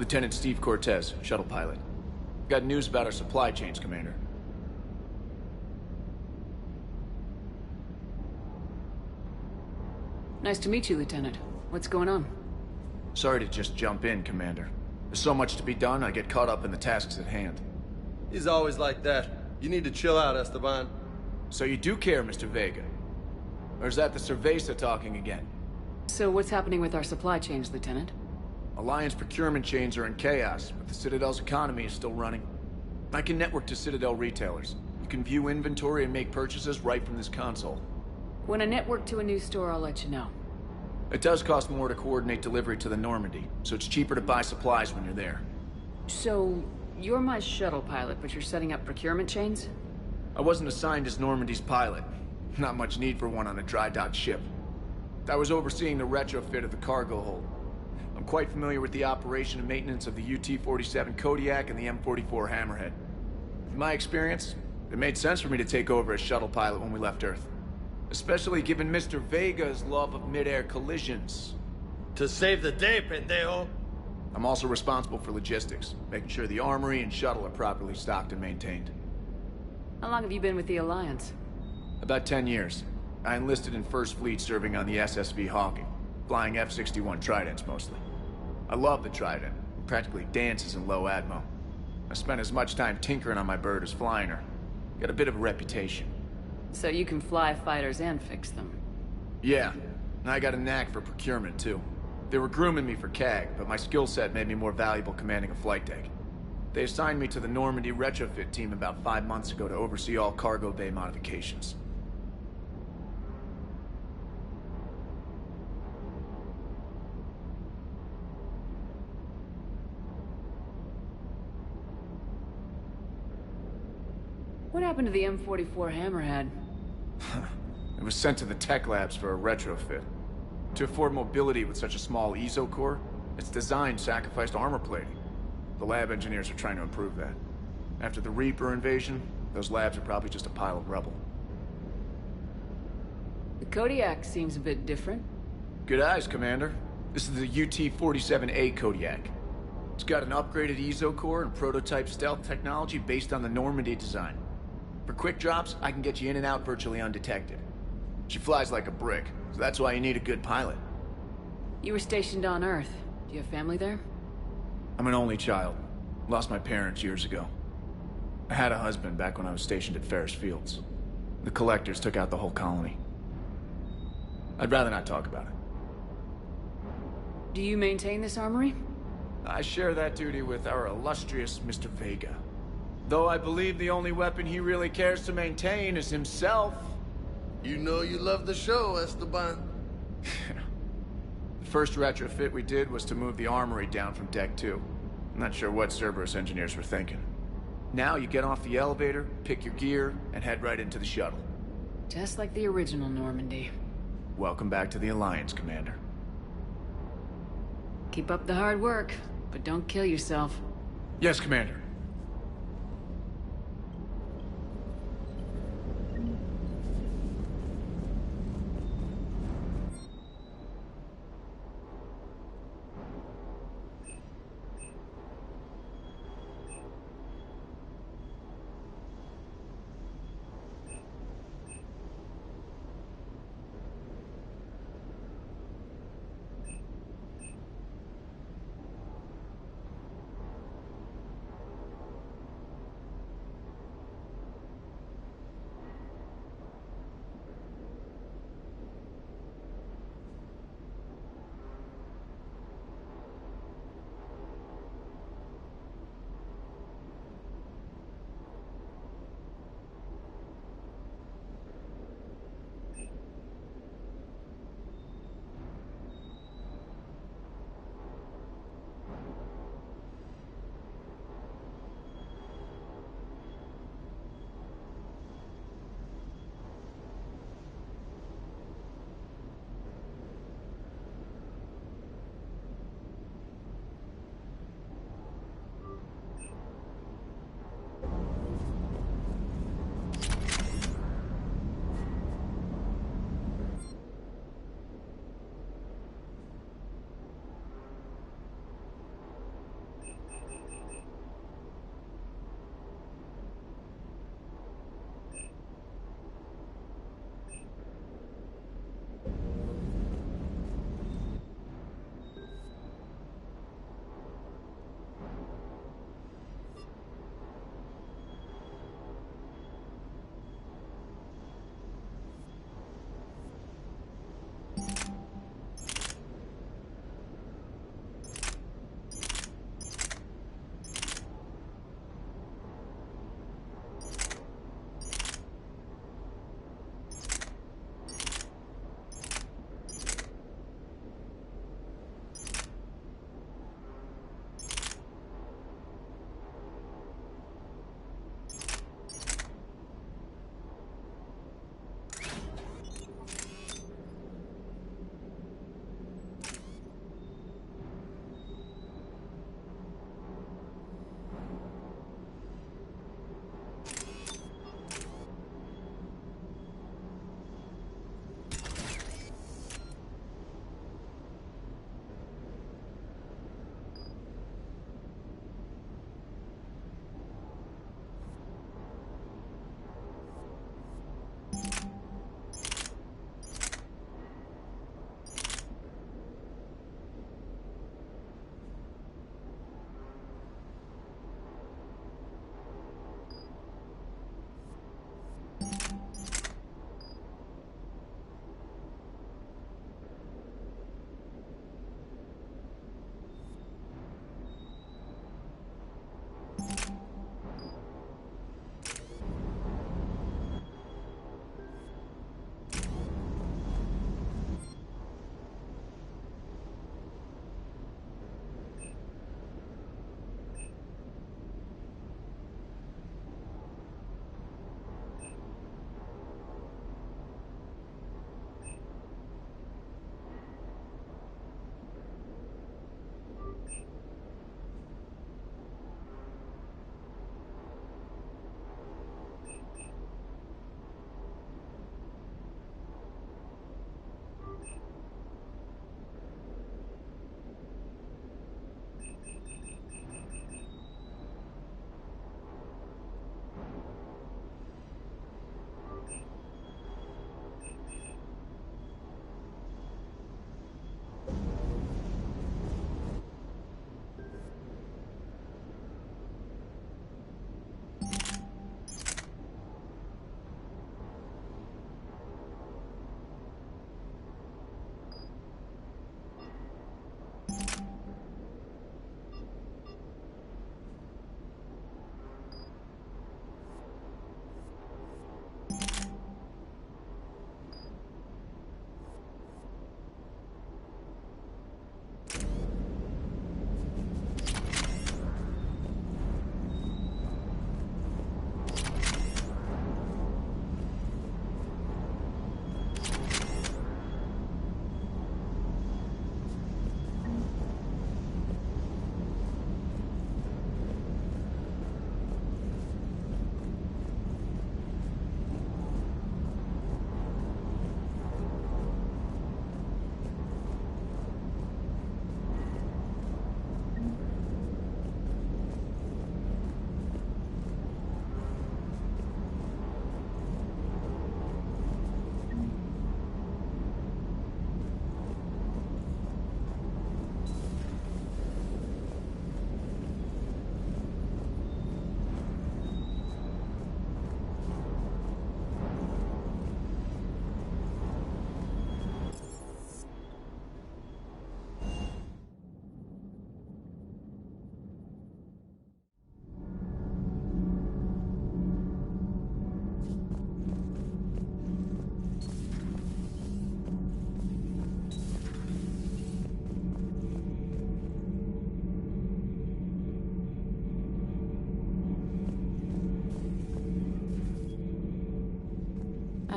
Lieutenant Steve Cortez, shuttle pilot. Got news about our supply chains, Commander. Nice to meet you, Lieutenant. What's going on? Sorry to just jump in, Commander. There's so much to be done, I get caught up in the tasks at hand. He's always like that. You need to chill out, Esteban. So you do care, Mr. Vega? Or is that the Cerveza talking again? So what's happening with our supply chains, Lieutenant? Alliance procurement chains are in chaos, but the Citadel's economy is still running. I can network to Citadel retailers. You can view inventory and make purchases right from this console. When I network to a new store, I'll let you know. It does cost more to coordinate delivery to the Normandy, so it's cheaper to buy supplies when you're there. So, you're my shuttle pilot, but you're setting up procurement chains? I wasn't assigned as Normandy's pilot. Not much need for one on a dry dock ship. I was overseeing the retrofit of the cargo hold. I'm quite familiar with the operation and maintenance of the UT-47 Kodiak and the M44 Hammerhead. In my experience, it made sense for me to take over as shuttle pilot when we left Earth. Especially given Mr. Vega's love of mid-air collisions. To save the day, pendejo. I'm also responsible for logistics, making sure the armory and shuttle are properly stocked and maintained. How long have you been with the Alliance? About 10 years. I enlisted in First Fleet serving on the SSV Hawking, flying F-61 Tridents mostly. I love the Trident. It practically dances in low atmo. I spent as much time tinkering on my bird as flying her. Got a bit of a reputation. So you can fly fighters and fix them. Yeah, and I got a knack for procurement too. They were grooming me for CAG, but my skill set made me more valuable commanding a flight deck. They assigned me to the Normandy retrofit team about 5 months ago to oversee all cargo bay modifications. What happened to the M44 Hammerhead? It was sent to the tech labs for a retrofit. To afford mobility with such a small ESO core, its design sacrificed armor plating. The lab engineers are trying to improve that. After the Reaper invasion, those labs are probably just a pile of rubble. The Kodiak seems a bit different. Good eyes, Commander. This is the UT-47A Kodiak. It's got an upgraded ESO core and prototype stealth technology based on the Normandy design. For quick drops, I can get you in and out virtually undetected. She flies like a brick, so that's why you need a good pilot. You were stationed on Earth. Do you have family there? I'm an only child. Lost my parents years ago. I had a husband back when I was stationed at Ferris Fields. The Collectors took out the whole colony. I'd rather not talk about it. Do you maintain this armory? I share that duty with our illustrious Mr. Vega. Though I believe the only weapon he really cares to maintain is himself. You know you love the show, Esteban. The first retrofit we did was to move the armory down from Deck 2. I'm not sure what Cerberus engineers were thinking. Now you get off the elevator, pick your gear, and head right into the shuttle. Just like the original Normandy. Welcome back to the Alliance, Commander. Keep up the hard work, but don't kill yourself. Yes, Commander.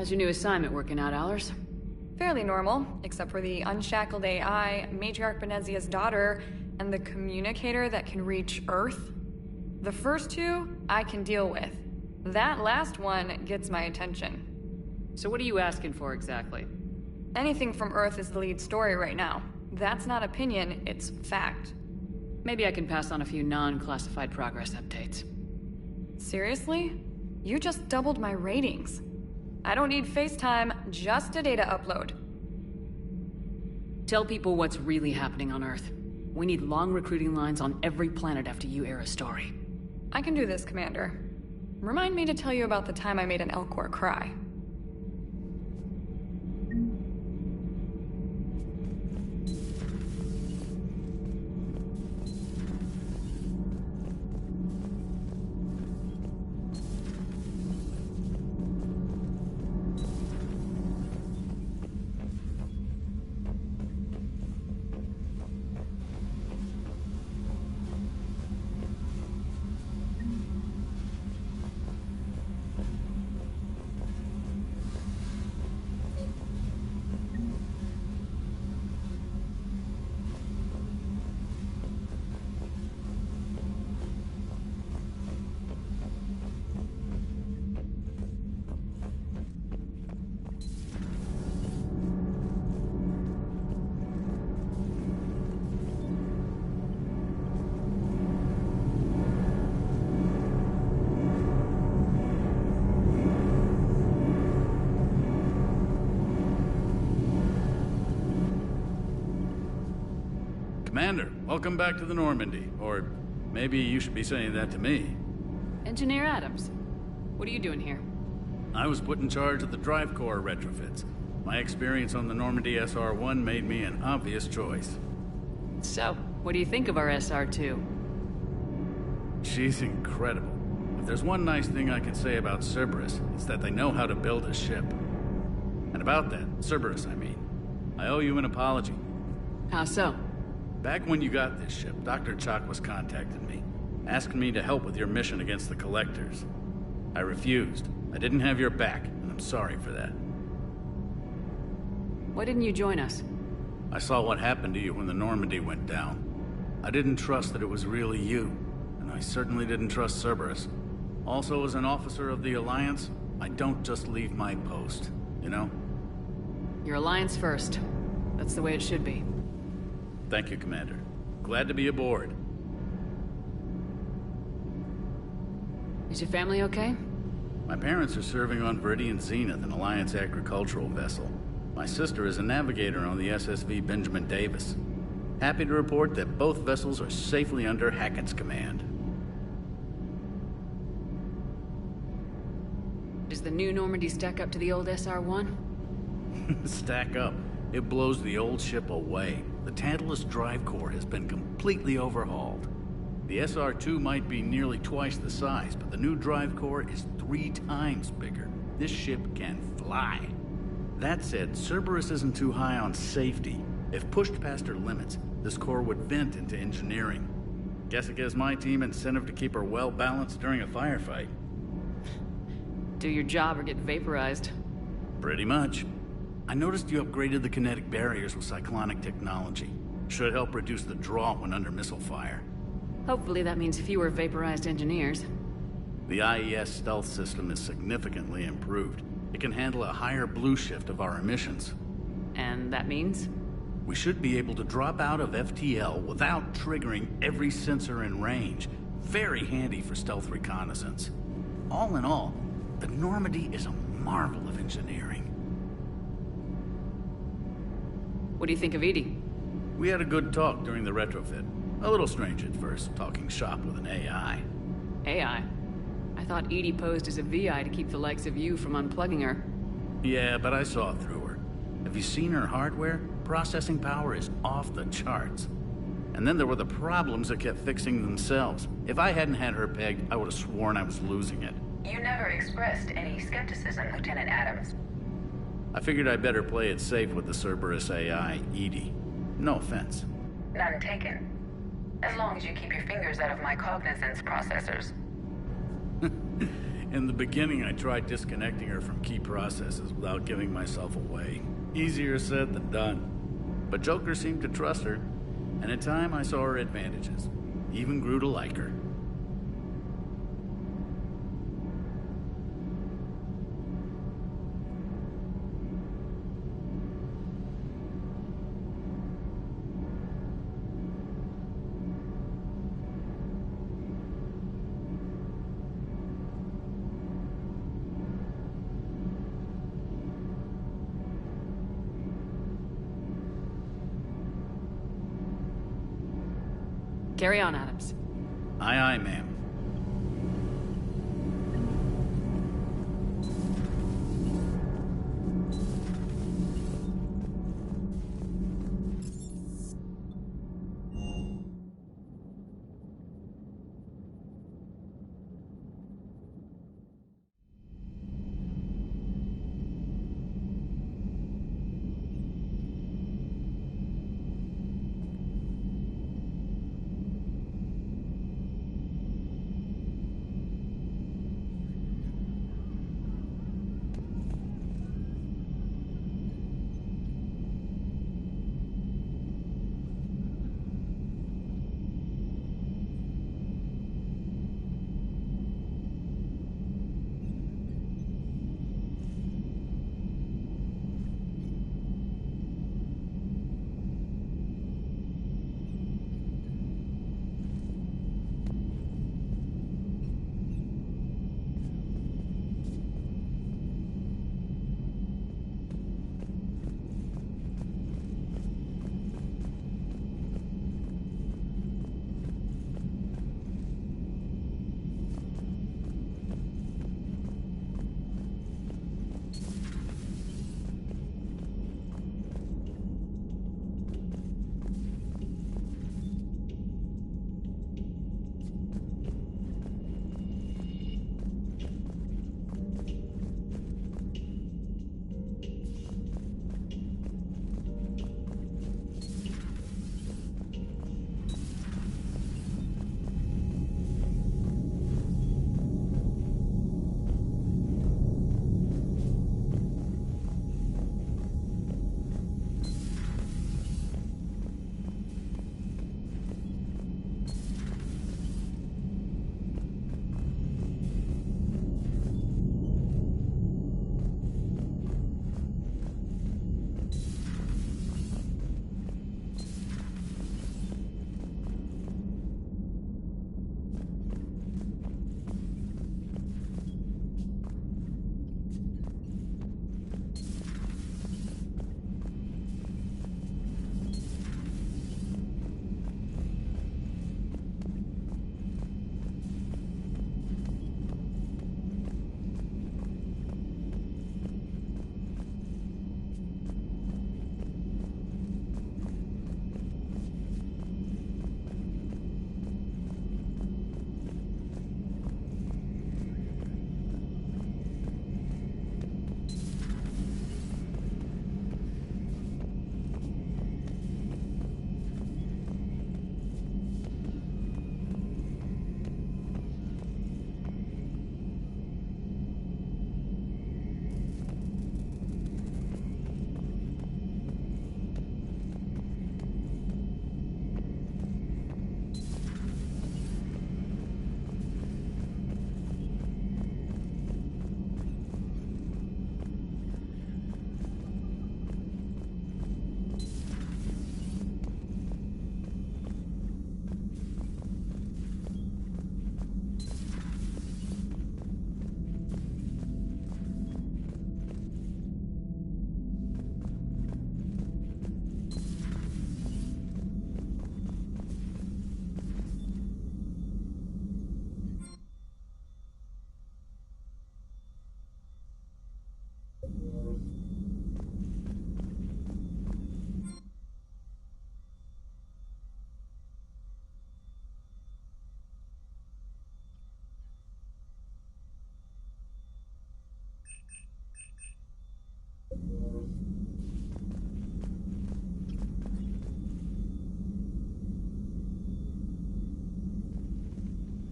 How's your new assignment working out, Allers? Fairly normal, except for the unshackled AI, Matriarch Benezia's daughter, and the communicator that can reach Earth. The first two, I can deal with. That last one gets my attention. So what are you asking for exactly? Anything from Earth is the lead story right now. That's not opinion, it's fact. Maybe I can pass on a few non-classified progress updates. Seriously? You just doubled my ratings. I don't need FaceTime, just a data upload. Tell people what's really happening on Earth. We need long recruiting lines on every planet after you air a story. I can do this, Commander. Remind me to tell you about the time I made an Elcor cry. Commander, welcome back to the Normandy. Or maybe you should be saying that to me. Engineer Adams, what are you doing here? I was put in charge of the drive core retrofits. My experience on the Normandy SR-1 made me an obvious choice. So, what do you think of our SR-2? She's incredible. If there's one nice thing I can say about Cerberus, it's that they know how to build a ship. And about that, Cerberus, I mean, I owe you an apology. How so? Back when you got this ship, Dr. Chalk was contacting me, asking me to help with your mission against the Collectors. I refused. I didn't have your back, and I'm sorry for that. Why didn't you join us? I saw what happened to you when the Normandy went down. I didn't trust that it was really you, and I certainly didn't trust Cerberus. Also, as an officer of the Alliance, I don't just leave my post, you know? Your Alliance first. That's the way it should be. Thank you, Commander. Glad to be aboard. Is your family okay? My parents are serving on Viridian Zenith, an Alliance agricultural vessel. My sister is a navigator on the SSV Benjamin Davis. Happy to report that both vessels are safely under Hackett's command. Does the new Normandy stack up to the old SR-1? Stack up. It blows the old ship away. The Tantalus drive core has been completely overhauled. The SR-2 might be nearly twice the size, but the new drive core is 3 times bigger. This ship can fly. That said, Cerberus isn't too high on safety. If pushed past her limits, this core would vent into engineering. Guess it gives my team incentive to keep her well balanced during a firefight. Do your job or get vaporized. Pretty much. I noticed you upgraded the kinetic barriers with cyclonic technology. Should help reduce the draw when under missile fire. Hopefully that means fewer vaporized engineers. The IES stealth system is significantly improved. It can handle a higher blue shift of our emissions. And that means? We should be able to drop out of FTL without triggering every sensor in range. Very handy for stealth reconnaissance. All in all, the Normandy is a marvel of engineering. What do you think of Edie? We had a good talk during the retrofit. A little strange at first, talking shop with an AI. AI? I thought Edie posed as a VI to keep the likes of you from unplugging her. Yeah, but I saw through her. Have you seen her hardware? Processing power is off the charts. And then there were the problems that kept fixing themselves. If I hadn't had her pegged, I would have sworn I was losing it. You never expressed any skepticism, Lieutenant Adams. I figured I'd better play it safe with the Cerberus AI, Edie. No offense. None taken. As long as you keep your fingers out of my cognizance processors. In the beginning, I tried disconnecting her from key processes without giving myself away. Easier said than done. But Joker seemed to trust her, and in time I saw her advantages. Even grew to like her. Carry on, Adams. Aye, aye, ma'am.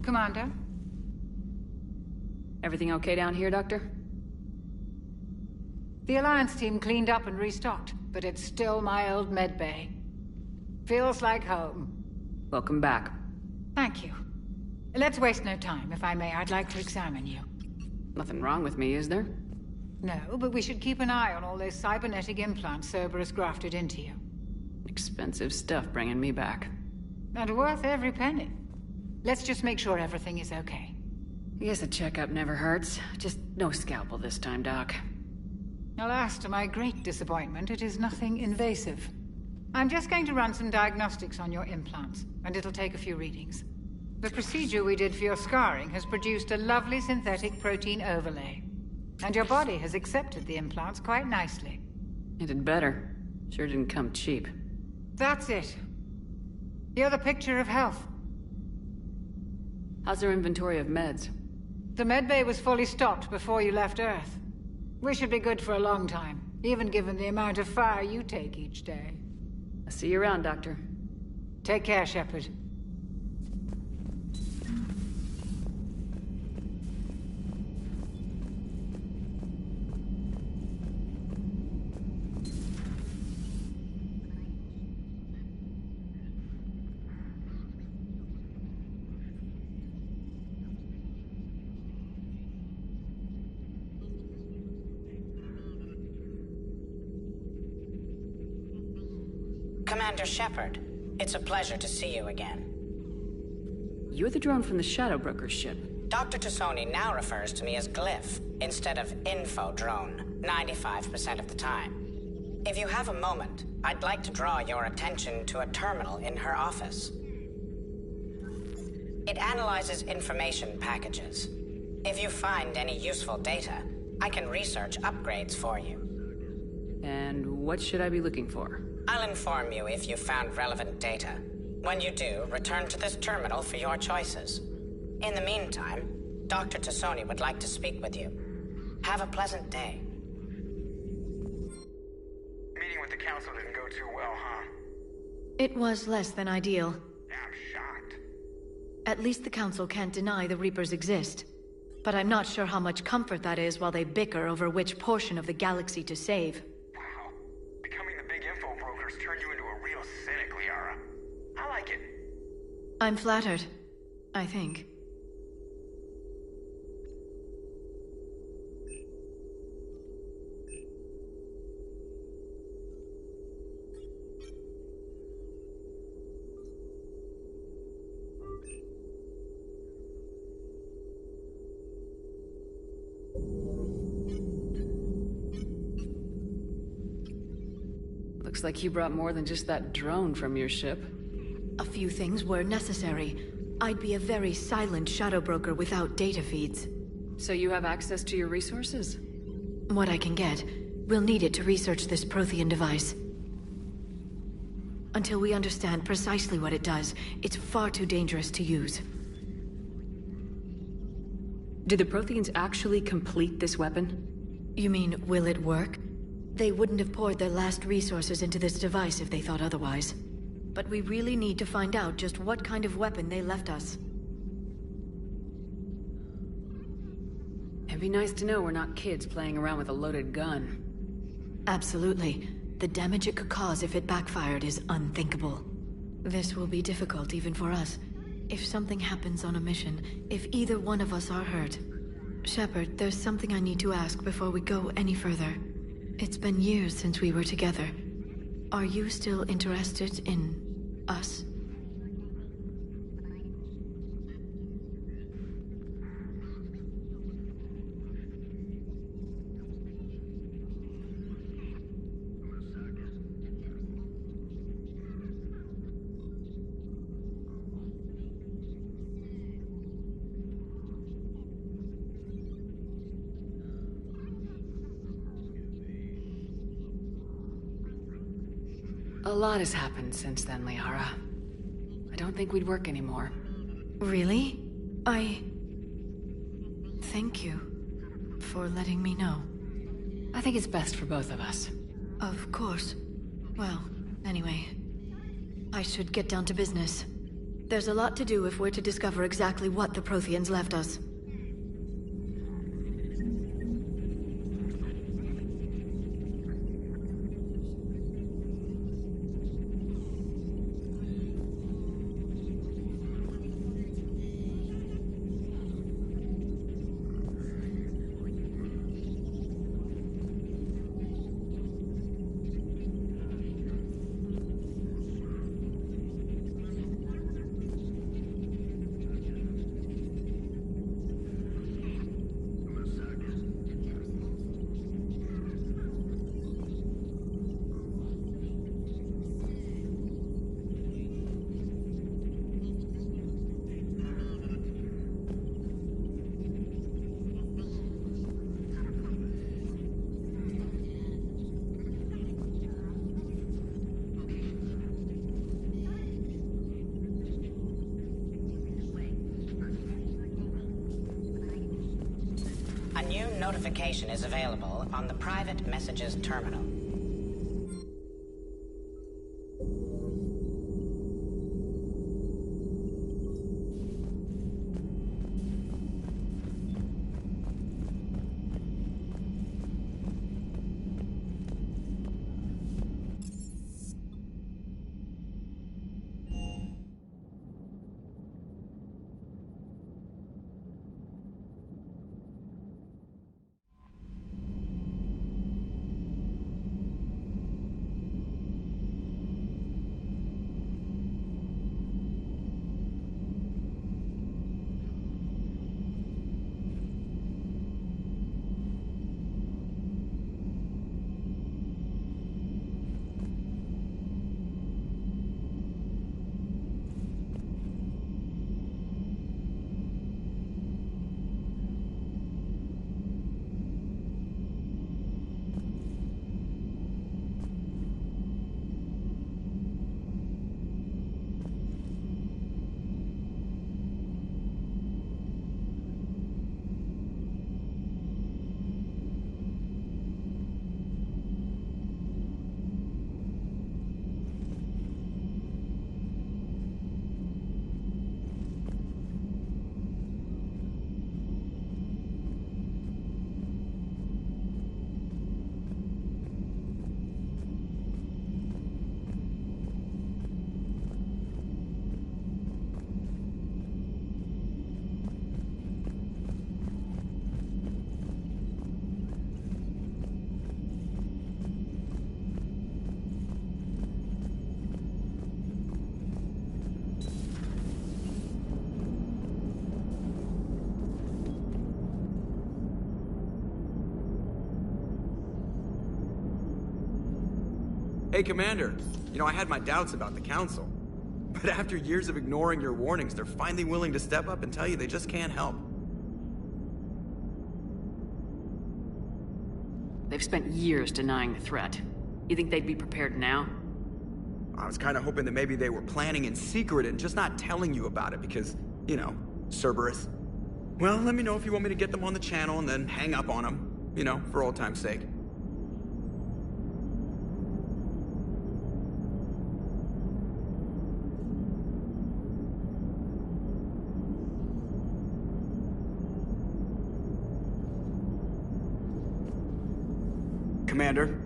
Commander? Everything okay down here, Doctor? The Alliance team cleaned up and restocked, but it's still my old medbay. Feels like home. Welcome back. Thank you. Let's waste no time. If I may, I'd like to examine you. Nothing wrong with me, is there? No, but we should keep an eye on all those cybernetic implants Cerberus grafted into you. Expensive stuff bringing me back. And worth every penny. Let's just make sure everything is okay. I guess a checkup never hurts. Just no scalpel this time, Doc. Alas, to my great disappointment, it is nothing invasive. I'm just going to run some diagnostics on your implants, and it'll take a few readings. The procedure we did for your scarring has produced a lovely synthetic protein overlay. And your body has accepted the implants quite nicely. It did better. Sure didn't come cheap. That's it. You're the picture of health. How's their inventory of meds? The medbay was fully stocked before you left Earth. We should be good for a long time, even given the amount of fire you take each day. I'll see you around, Doctor. Take care, Shepard. Commander Shepard, it's a pleasure to see you again. You're the drone from the Shadow Broker's ship. Dr. Tassoni now refers to me as Glyph instead of Info Drone, 95% of the time. If you have a moment, I'd like to draw your attention to a terminal in her office. It analyzes information packages. If you find any useful data, I can research upgrades for you. And what should I be looking for? I'll inform you if you've found relevant data. When you do, return to this terminal for your choices. In the meantime, Dr. Tassoni would like to speak with you. Have a pleasant day. Meeting with the council didn't go too well, huh? It was less than ideal. I'm shocked. At least the council can't deny the Reapers exist. But I'm not sure how much comfort that is while they bicker over which portion of the galaxy to save. Wow. Becoming the big info brokers turned you into a real cynic, Liara. I like it. I'm flattered. I think. Looks like you brought more than just that drone from your ship. A few things were necessary. I'd be a very silent shadow broker without data feeds. So you have access to your resources? What I can get. We'll need it to research this Prothean device. Until we understand precisely what it does, it's far too dangerous to use. Do the Protheans actually complete this weapon? You mean, will it work? They wouldn't have poured their last resources into this device if they thought otherwise. But we really need to find out just what kind of weapon they left us. It'd be nice to know we're not kids playing around with a loaded gun. Absolutely. The damage it could cause if it backfired is unthinkable. This will be difficult even for us. If something happens on a mission, if either one of us are hurt. Shepard, there's something I need to ask before we go any further. It's been years since we were together. Are you still interested in us? A lot has happened since then, Liara. I don't think we'd work anymore. Really? Thank you for letting me know. I think it's best for both of us. Of course. Well, anyway, I should get down to business. There's a lot to do if we're to discover exactly what the Protheans left us. A new notification is available on the private messages terminal. Hey, Commander. You know, I had my doubts about the Council. But after years of ignoring your warnings, they're finally willing to step up and tell you they just can't help. They've spent years denying the threat. You think they'd be prepared now? I was kind of hoping that maybe they were planning in secret and just not telling you about it because, you know, Cerberus. Well, let me know if you want me to get them on the channel and then hang up on them. You know, for old time's sake. Commander?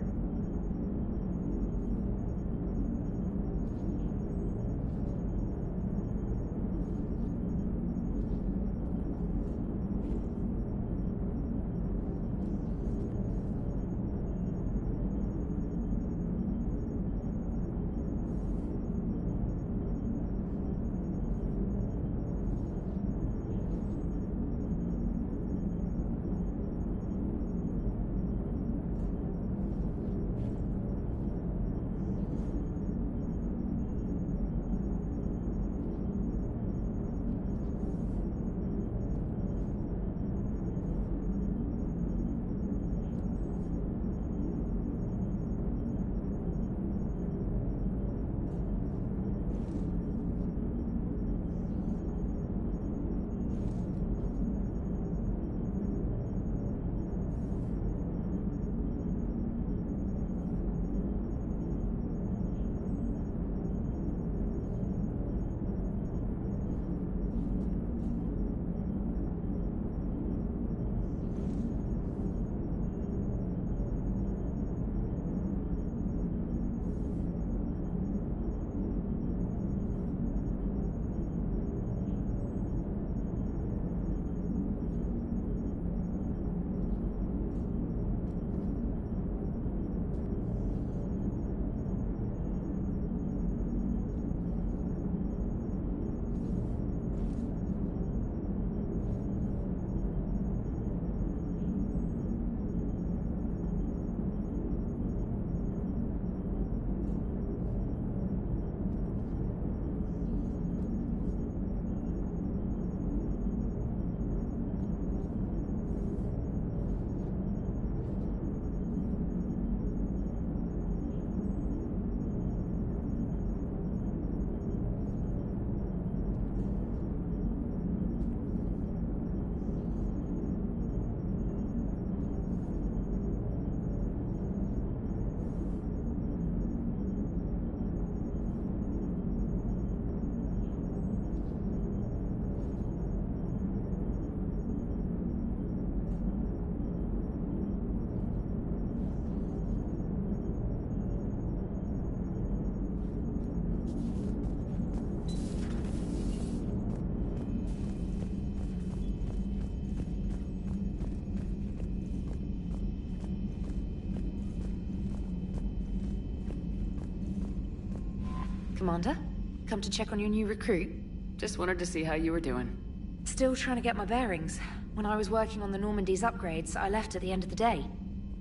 Commander? Come to check on your new recruit? Just wanted to see how you were doing. Still trying to get my bearings. When I was working on the Normandy's upgrades, I left at the end of the day.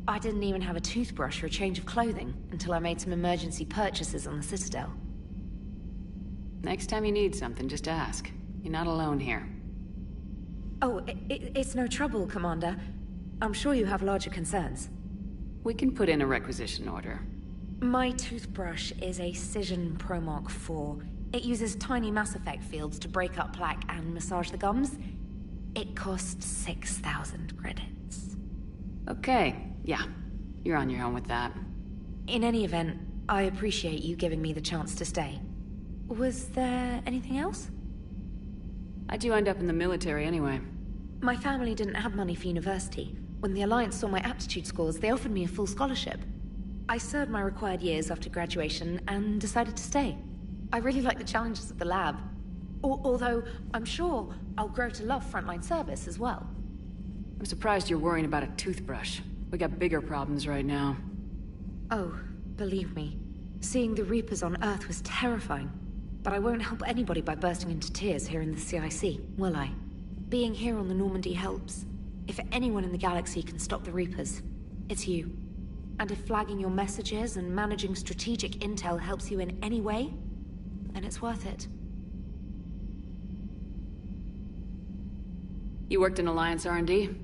I didn't even have a toothbrush or a change of clothing until I made some emergency purchases on the Citadel. Next time you need something, just ask. You're not alone here. Oh, it's no trouble, Commander. I'm sure you have larger concerns. We can put in a requisition order. My toothbrush is a Cision Pro Mark IV. It uses tiny Mass Effect fields to break up plaque and massage the gums. It costs 6,000 credits. Okay, yeah. You're on your own with that. In any event, I appreciate you giving me the chance to stay. Was there anything else? How'd you end up in the military anyway? My family didn't have money for university. When the Alliance saw my aptitude scores, they offered me a full scholarship. I served my required years after graduation and decided to stay. I really like the challenges of the lab. Although, I'm sure I'll grow to love frontline service as well. I'm surprised you're worrying about a toothbrush. We got bigger problems right now. Oh, believe me. Seeing the Reapers on Earth was terrifying. But I won't help anybody by bursting into tears here in the CIC, will I? Being here on the Normandy helps. If anyone in the galaxy can stop the Reapers, it's you. And if flagging your messages and managing strategic intel helps you in any way, then it's worth it. You worked in Alliance R&D?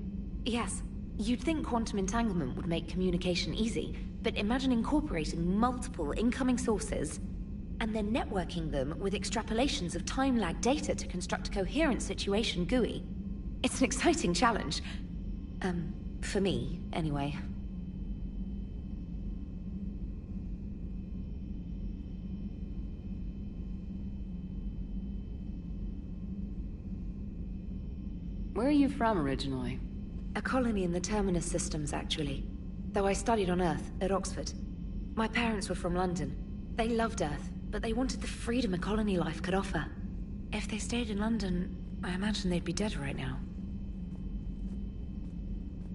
Yes. You'd think quantum entanglement would make communication easy, but imagine incorporating multiple incoming sources and then networking them with extrapolations of time-lag data to construct a coherent situation GUI. It's an exciting challenge. For me, anyway. Where are you from originally? A colony in the Terminus systems, actually. Though I studied on Earth, at Oxford. My parents were from London. They loved Earth, but they wanted the freedom a colony life could offer. If they stayed in London, I imagine they'd be dead right now.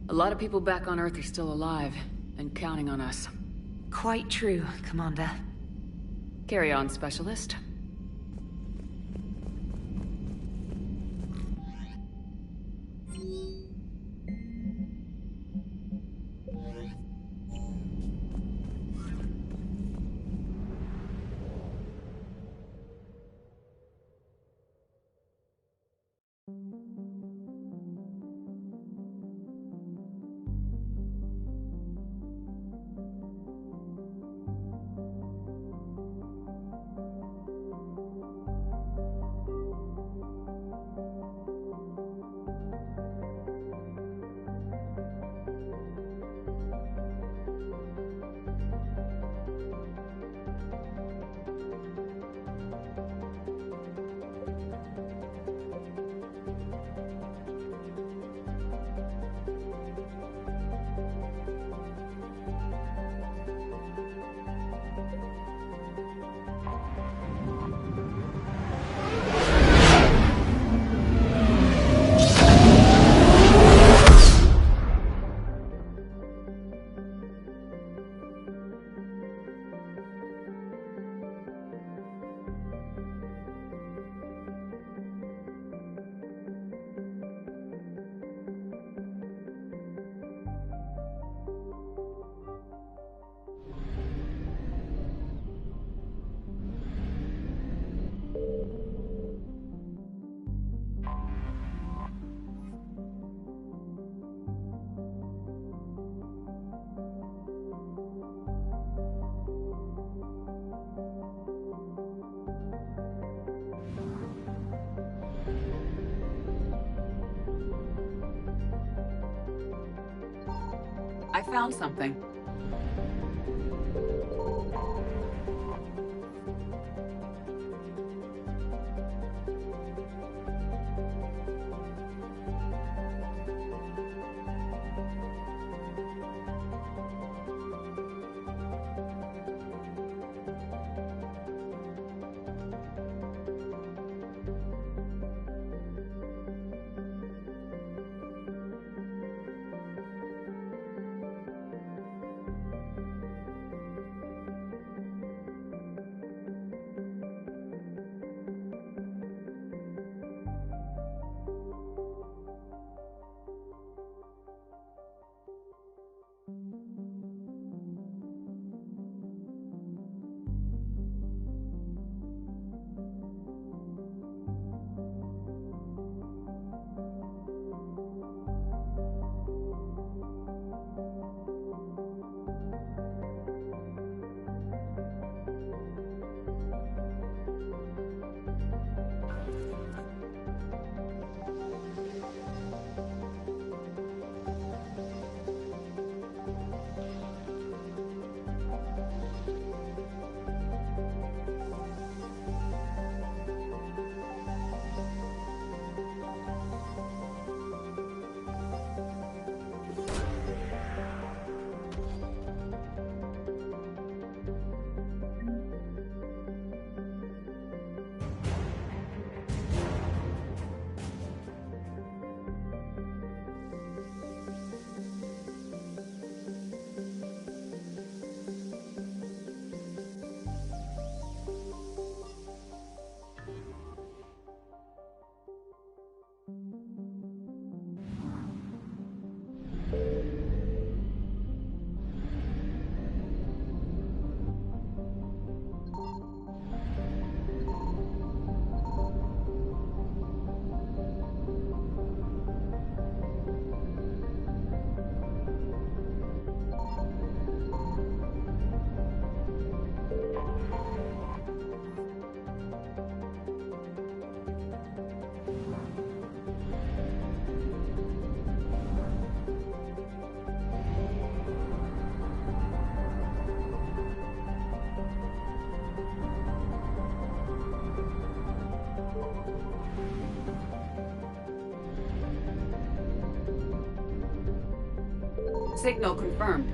A lot of people back on Earth are still alive, and counting on us. Quite true, Commander. Carry on, Specialist. I found something. Signal confirmed.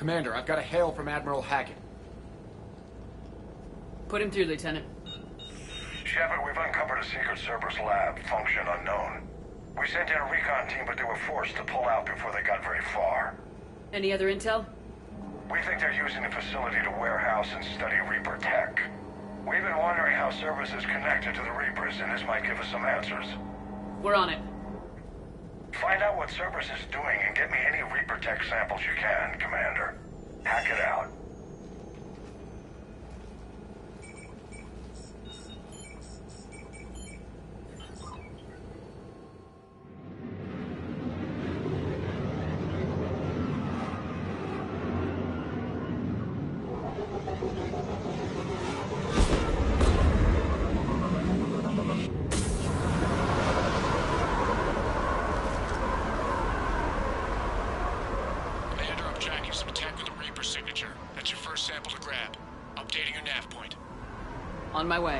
Commander, I've got a hail from Admiral Hackett. Put him through, Lieutenant. Shepard, we've uncovered a secret Cerberus lab, function unknown. We sent in a recon team, but they were forced to pull out before they got very far. Any other intel? We think they're using the facility to warehouse and study Reaper tech. We've been wondering how Cerberus is connected to the Reapers, and this might give us some answers. We're on it. Find out what Cerberus is doing and get me any Reaper tech samples you can, Commander. Hack it out. signature. That's your first sample to grab. Updating your nav point. On my way.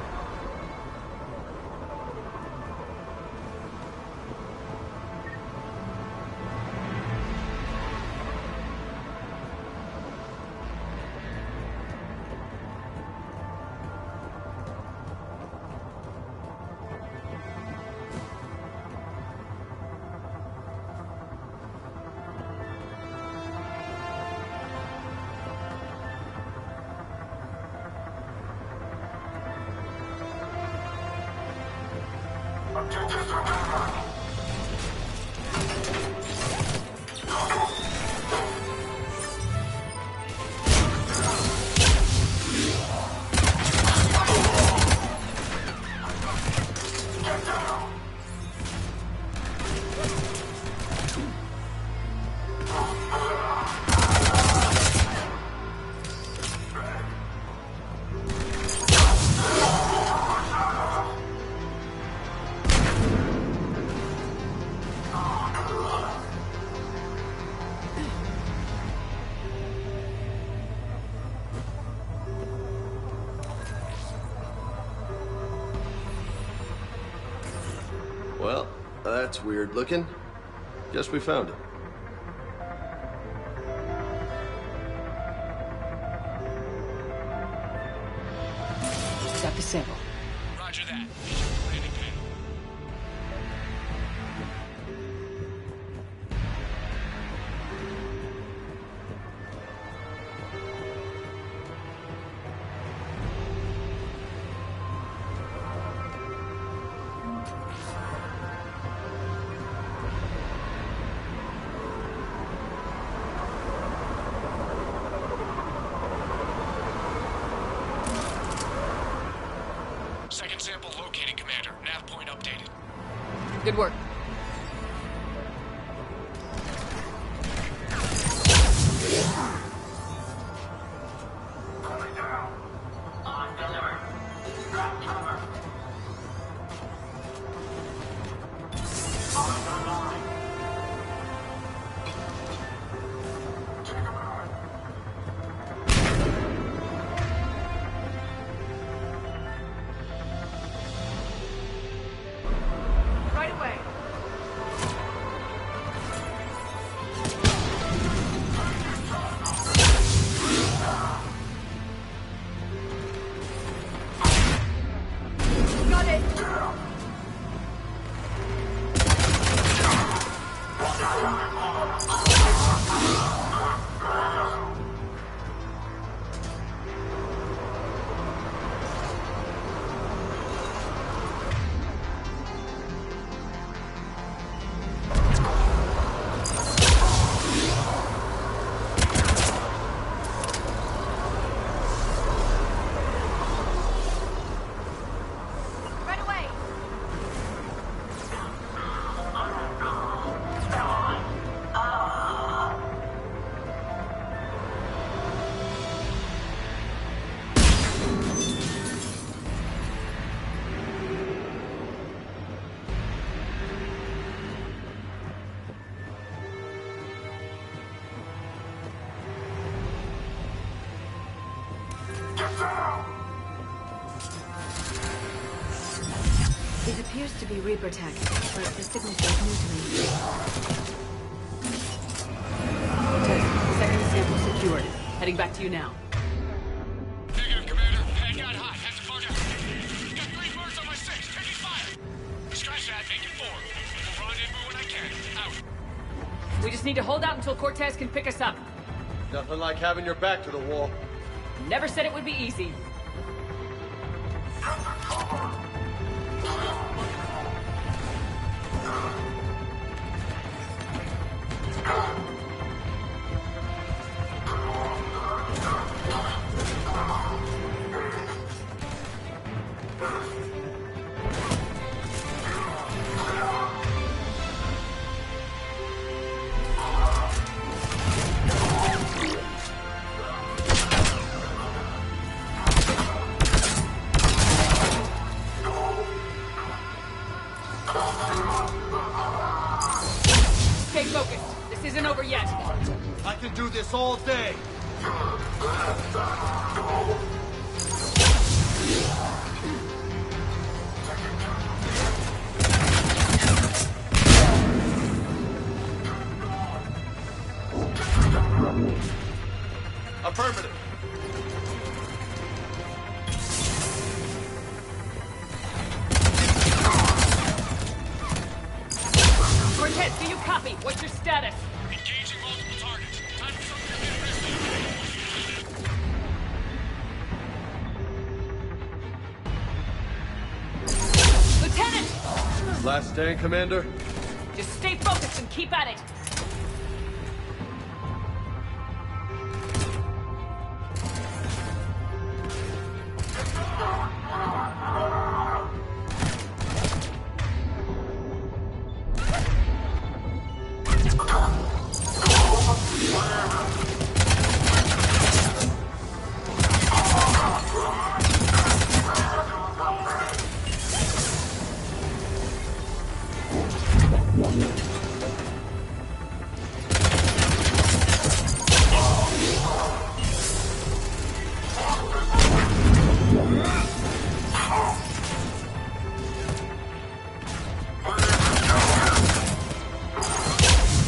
Well, that's weird looking. Guess we found it. Got the sample. Roger that. Landing pad. Second sample located, Commander. Nav point updated. Good work. It appears to be Reaper tech, but the signature is new to me. Second sample secured. Heading back to you now. Negative, Commander. Head got hot. Have to far down. Got 3 birds on my 6. Taking fire. Scratch that. Make it 4. We'll rendezvous when I can. Out. We just need to hold out until Cortez can pick us up. Nothing like having your back to the wall. Never said it would be easy. I can do this all day. Affirmative. Cortez, do you copy? What's your status? Engaging multiple targets. Time to show your Lieutenant! Last stand, Commander. Just stay focused and keep at it.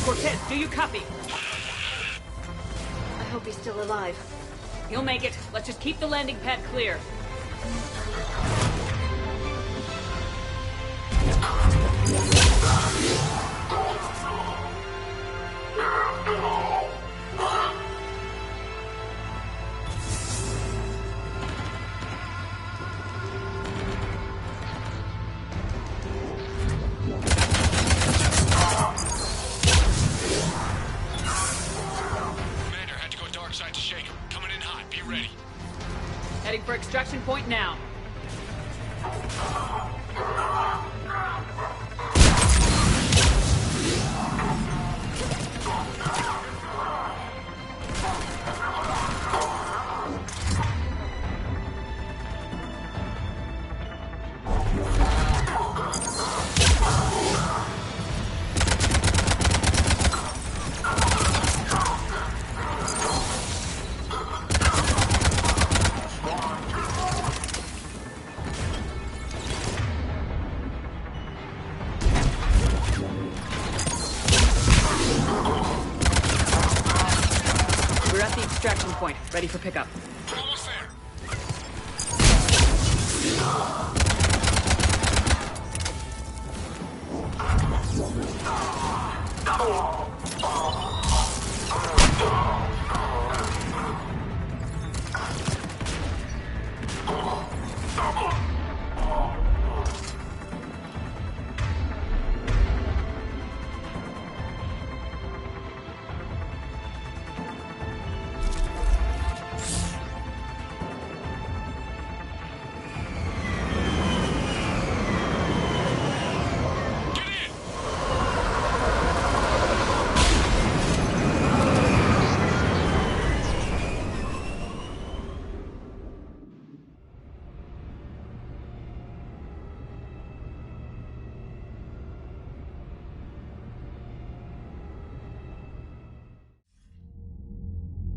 Cortez, do you copy? I hope he's still alive. He'll make it. Let's just keep the landing pad clear. Commander, had to go dark side to shake him. Coming in hot. Be ready. Heading for extraction point now. We're at the extraction point, ready for pickup. Almost there.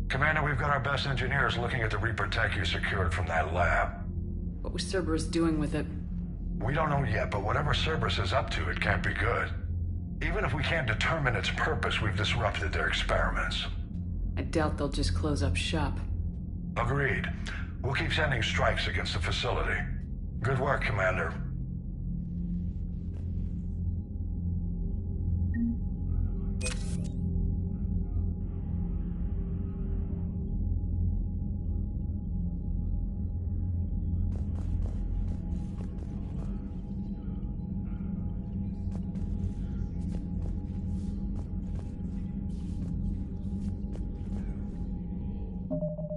Commander, we've got our best engineers looking at the Reaper tech you secured from that lab. What was Cerberus doing with it? We don't know yet, but whatever Cerberus is up to, it can't be good. Even if we can't determine its purpose, we've disrupted their experiments. I doubt they'll just close up shop. Agreed. We'll keep sending strikes against the facility. Good work, Commander. You